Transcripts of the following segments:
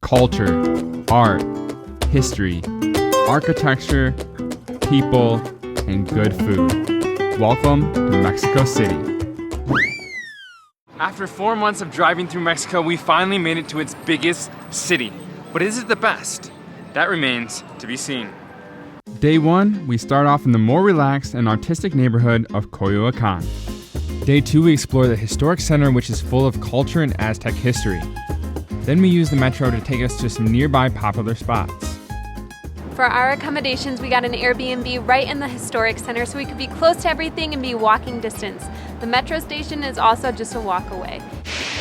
culture, art, history, architecture, people, and good food. Welcome to Mexico City. After 4 months of driving through Mexico, we finally made it to its biggest city. But is it the best? That remains to be seen. Day 1, we start off in the more relaxed and artistic neighborhood of Coyoacan. Day 2, we explore the historic center, which is full of culture and Aztec history. Then we use the metro to take us to some nearby popular spots. For our accommodations, we got an Airbnb right in the historic center so we could be close to everything and be walking distance. The metro station is also just a walk away.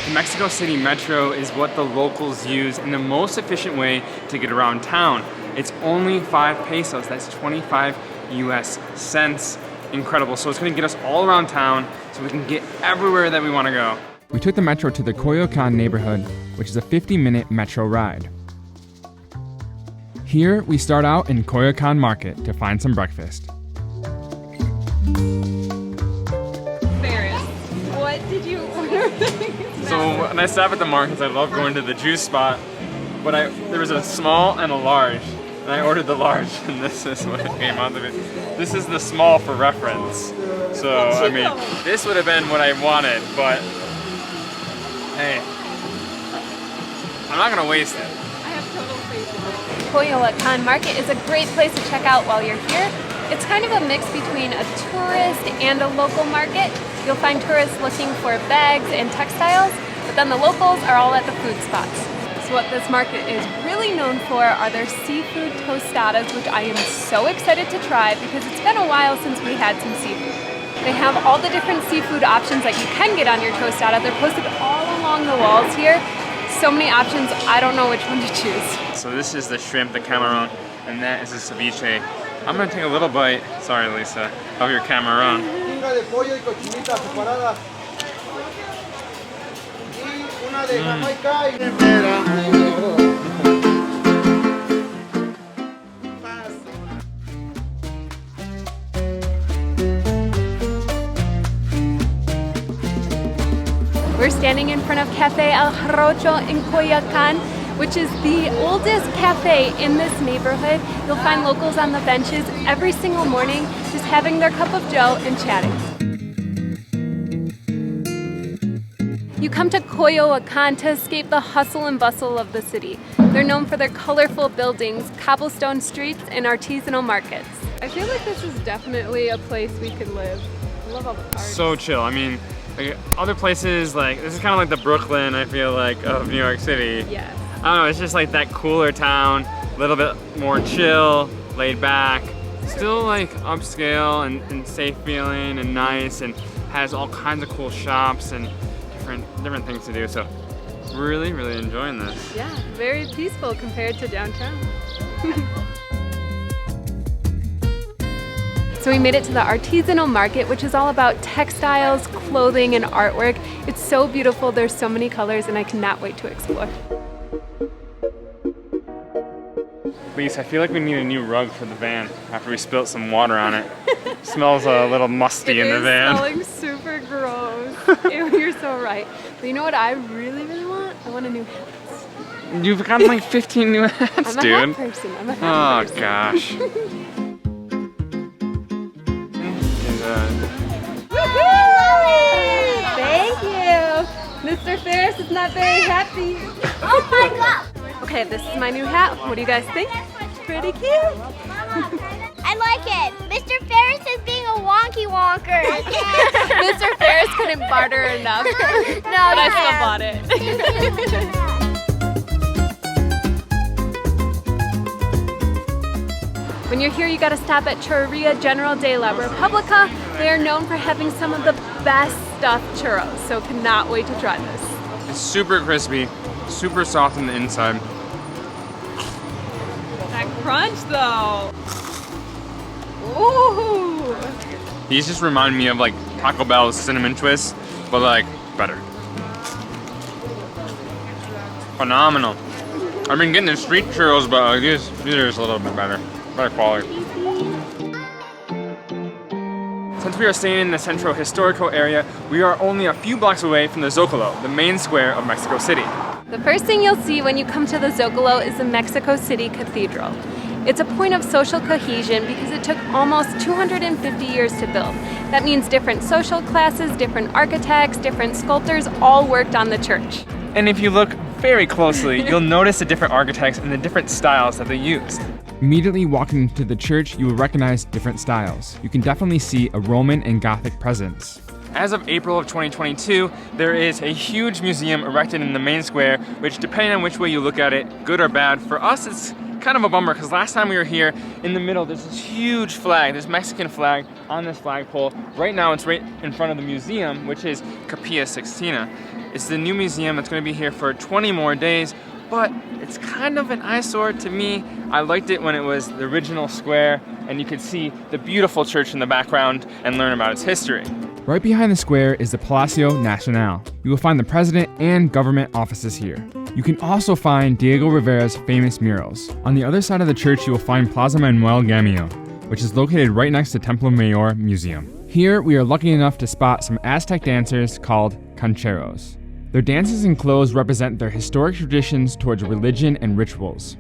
The Mexico City Metro is what the locals use in the most efficient way to get around town. It's only 5 pesos, that's 25 US cents. Incredible, so it's gonna get us all around town so we can get everywhere that we wanna go. We took the metro to the Coyoacan neighborhood, which is a 50-minute metro ride. Here, we start out in Coyoacan Market to find some breakfast. Ferris, what did you order? So when I stop at the markets, I love going to the juice spot, but there was a small and a large, and I ordered the large, and this is what came out of it. This is the small for reference. So, I mean, this would have been what I wanted, but hey, I'm not gonna waste it. I have total faith in it. Coyoacan Market is a great place to check out while you're here. It's kind of a mix between a tourist and a local market. You'll find tourists looking for bags and textiles, but then the locals are all at the food spots. So what this market is really known for are their seafood tostadas, which I am so excited to try because it's been a while since we had some seafood. They have all the different seafood options that you can get on your tostada. They're posted all along the walls here. So many options, I don't know which one to choose. So this is the shrimp, the camarón, and that is the ceviche. I'm gonna take a little bite, sorry Lisa, of your camarón. We're standing in front of Cafe El Jarocho in Coyoacan, which is the oldest cafe in this neighborhood. You'll find locals on the benches every single morning just having their cup of joe and chatting. You come to Coyoacan to escape the hustle and bustle of the city. They're known for their colorful buildings, cobblestone streets, and artisanal markets. I feel like this is definitely a place we could live. I love all the parks. So chill, I mean, like other places, like this is kind of like the Brooklyn, I feel like, of New York City. Yes. I don't know, it's just like that cooler town, a little bit more chill, laid back, still like upscale and safe feeling and nice, and has all kinds of cool shops and different things to do. So really enjoying this. Yeah, very peaceful compared to downtown. So we made it to the artisanal market, which is all about textiles, clothing, and artwork. It's so beautiful, there's so many colors, and I cannot wait to explore. Lisa, I feel like we need a new rug for the van after we spilt some water on it. Smells a little musty in the van. It's smelling super gross. Ew, you're so right. But you know what I really want? I want a new hat. You've gotten like 15 new hats, dude. I'm a hat person. I'm a hat person. Oh gosh. Thank you. Mr. Ferris is not very happy. Oh my god. Okay, this is my new hat. What do you guys think? Pretty cute. I like it. Mr. Ferris is being a wonky wonker. Mr. Ferris couldn't barter enough. No, but I still bought it. When you're here, you gotta stop at Churreria General de la República. They are known for having some of the best stuffed churros, so cannot wait to try this. It's super crispy, super soft on the inside. That crunch though. Ooh. These just remind me of like Taco Bell's cinnamon twists, but like better. Phenomenal. I've been getting the street churros, but like these are just a little bit better. Better quality. Since we are staying in the Centro Historico area, we are only a few blocks away from the Zocalo, the main square of Mexico City. The first thing you'll see when you come to the Zocalo is the Mexico City Cathedral. It's a point of social cohesion because it took almost 250 years to build. That means different social classes, different architects, different sculptors all worked on the church. And if you look very closely, you'll notice the different architects and the different styles that they used. Immediately walking into the church, you will recognize different styles. You can definitely see a Roman and Gothic presence. As of April of 2022, there is a huge museum erected in the main square, which depending on which way you look at it, good or bad, for us it's kind of a bummer because last time we were here, in the middle there's this huge flag, this Mexican flag on this flagpole. Right now it's right in front of the museum, which is Capilla Sixtina. It's the new museum that's going to be here for 20 more days, but it's kind of an eyesore to me. I liked it when it was the original square and you could see the beautiful church in the background and learn about its history. Right behind the square is the Palacio Nacional. You will find the president and government offices here. You can also find Diego Rivera's famous murals. On the other side of the church, you will find Plaza Manuel Gamio, which is located right next to Templo Mayor Museum. Here, we are lucky enough to spot some Aztec dancers called cancheros. Their dances and clothes represent their historic traditions towards religion and rituals.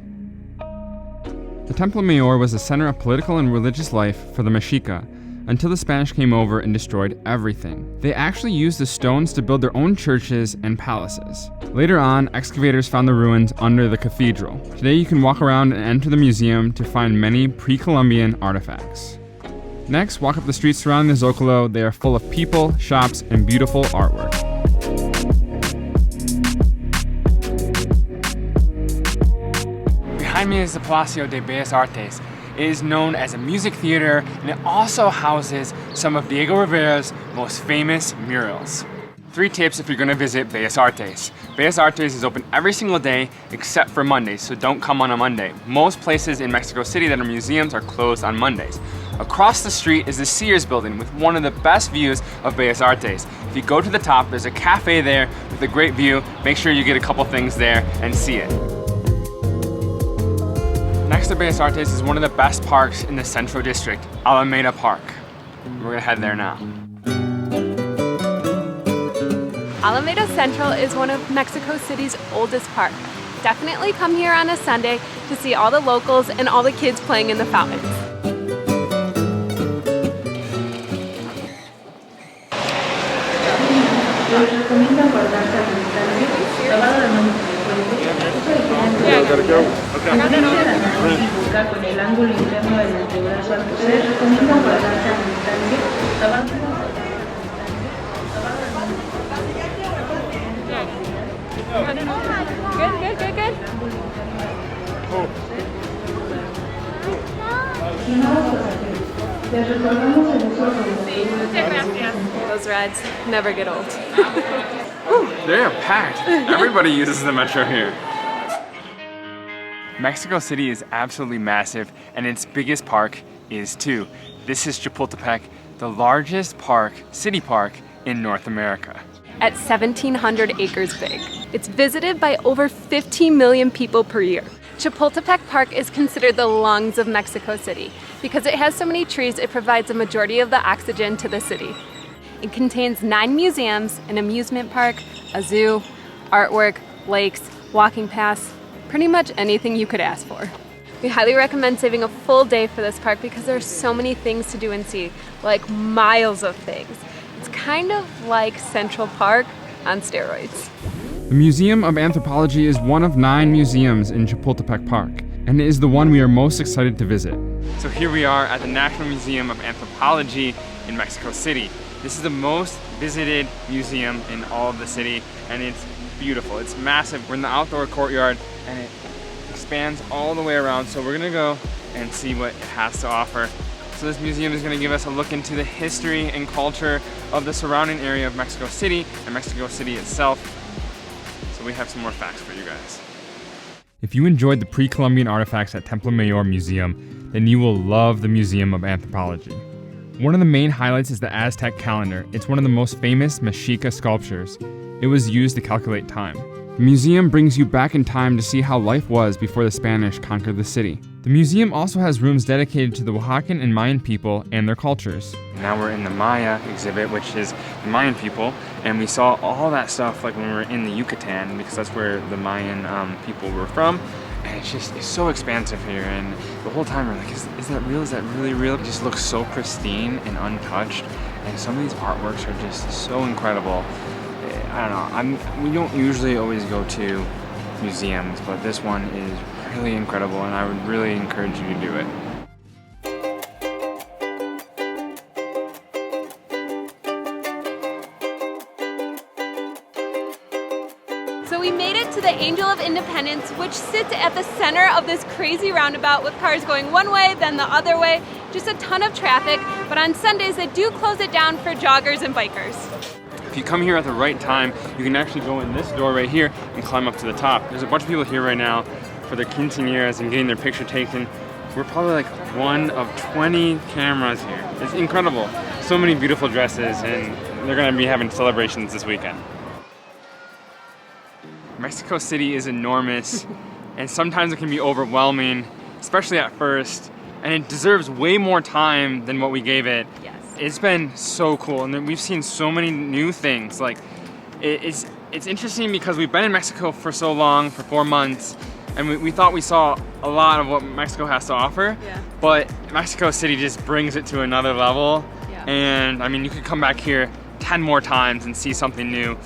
The Templo Mayor was the center of political and religious life for the Mexica, until the Spanish came over and destroyed everything. They actually used the stones to build their own churches and palaces. Later on, excavators found the ruins under the cathedral. Today you can walk around and enter the museum to find many pre-Columbian artifacts. Next, walk up the streets surrounding the Zocalo. They are full of people, shops, and beautiful artwork. Behind me is the Palacio De Bellas Artes. It is known as a music theater, and it also houses some of Diego Rivera's most famous murals. 3 tips if you're going to visit Bellas Artes. Bellas Artes is open every single day except for Mondays, so don't come on a Monday. Most places in Mexico City that are museums are closed on Mondays. Across the street is the Sears building with one of the best views of Bellas Artes. If you go to the top, there's a cafe there with a great view. Make sure you get a couple things there and see it. Next to Bellas Artes is one of the best parks in the Central District, Alameda Park. We're gonna head there now. Alameda Central is one of Mexico City's oldest parks. Definitely come here on a Sunday to see all the locals and all the kids playing in the fountains. Good. Those rides never get old. They are packed. Everybody uses the metro here. Mexico City is absolutely massive, and its biggest park is too. This is Chapultepec, the largest city park in North America. At 1,700 acres big. It's visited by over 15 million people per year. Chapultepec Park is considered the lungs of Mexico City. Because it has so many trees, it provides a majority of the oxygen to the city. It contains 9 museums, an amusement park, a zoo, artwork, lakes, walking paths, pretty much anything you could ask for. We highly recommend saving a full day for this park because there are so many things to do and see, like miles of things. It's kind of like Central Park on steroids. The Museum of Anthropology is one of 9 museums in Chapultepec Park, and it is the one we are most excited to visit. So here we are at the National Museum of Anthropology in Mexico City. This is the most visited museum in all of the city, and it's beautiful. It's massive. We're in the outdoor courtyard, and it expands all the way around, so we're gonna go and see what it has to offer. So this museum is going to give us a look into the history and culture of the surrounding area of Mexico City and Mexico City itself. So we have some more facts for you guys. If you enjoyed the pre-Columbian artifacts at Templo Mayor Museum, then you will love the Museum of Anthropology. One of the main highlights is the Aztec calendar. It's one of the most famous Mexica sculptures. It was used to calculate time. The museum brings you back in time to see how life was before the Spanish conquered the city. The museum also has rooms dedicated to the Oaxacan and Mayan people and their cultures. Now we're in the Maya exhibit, which is the Mayan people, and we saw all that stuff like when we were in the Yucatan, because that's where the Mayan people were from. And it's so expansive here, and the whole time we're like, is that real? Is that really real? It just looks so pristine and untouched, and some of these artworks are just so incredible. I don't know, we don't usually always go to museums, but this one is really incredible, and I would really encourage you to do it. So we made it to the Angel of Independence, which sits at the center of this crazy roundabout with cars going one way, then the other way. Just a ton of traffic, but on Sundays they do close it down for joggers and bikers. If you come here at the right time, you can actually go in this door right here and climb up to the top. There's a bunch of people here right now for their quinceañeras and getting their picture taken. We're probably like one of 20 cameras here. It's incredible. So many beautiful dresses, and they're gonna be having celebrations this weekend. Mexico City is enormous, and sometimes it can be overwhelming, especially at first, and it deserves way more time than what we gave it. Yes. It's been so cool, and we've seen so many new things. Like, it's interesting because we've been in Mexico for so long, for 4 months, and we thought we saw a lot of what Mexico has to offer, but Mexico City just brings it to another level. And I mean, you could come back here 10 more times and see something new.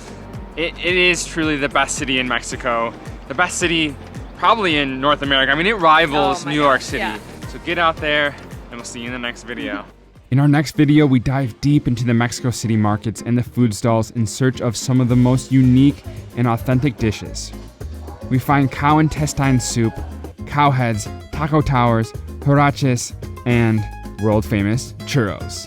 It is truly the best city in Mexico, the best city probably in North America. I mean, it rivals New York City. So get out there, and we'll see you in the next video. In our next video, we dive deep into the Mexico City markets and the food stalls in search of some of the most unique and authentic dishes. We find cow intestine soup, cow heads, taco towers, huaraches, and world famous churros.